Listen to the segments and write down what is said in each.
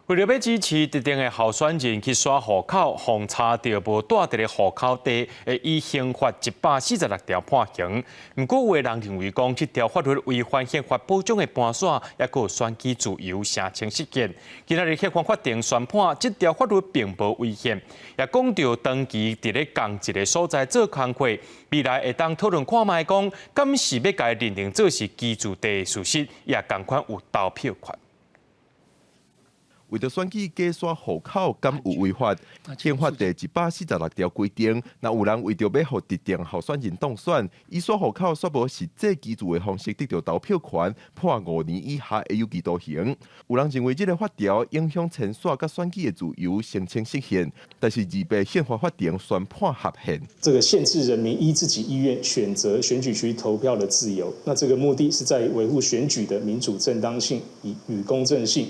为了要支持特定的候选人去刷户口，防查到无带伫个户口地，会以刑法146条判刑。不过，有人认为讲，这条法律违反宪法保障的盘算，也有选举自由成清事件。今日宪法法庭宣判，这条法律并无违宪，也讲到长期伫咧同一个所在做工课，未来会当讨论看卖讲，敢是要甲认定做是居住地的事实，也同款有投票权。为着选举假刷户口，敢有违法？宪法第146条规定，若有人为着要互特定候选人当选，以刷户口刷无实际居住的方式得到投票权，判5年以下的有期徒刑。有人认为这个法条影响签刷甲选举的自由，声称失宪，但是已被宪法法庭宣判合宪。这个限制人民依自己意愿选择选举区投票的自由，那这个目的是在维护选举的民主正当性与公正性。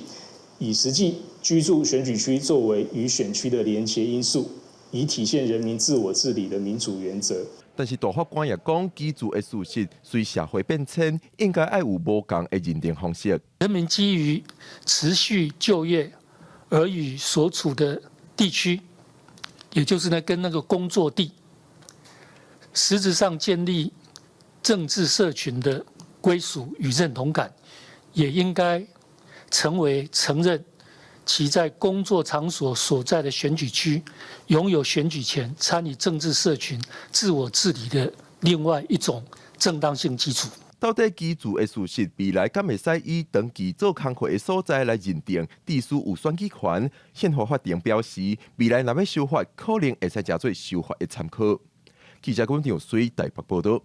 以实际居住选举区作为与选区的连结因素，以体现人民自我治理的民主原则。但是大法官也讲，居住的事实随社会变迁，应该要有无同的认定方式。人民基于持续就业而与所处的地区，也就是呢跟那个工作地，实质上建立政治社群的归属与认同感，也应该成为承认其在工作场所所在的选举区拥有选举权、参与政治社群、自我治理的另外一种正当性基础。到底居住的事实，未来敢会使以长期做工课的所在来认定，地属有选举权？宪法法庭表示，未来若要修法，可能会使加做修法的参考。记者郭永水台北报道。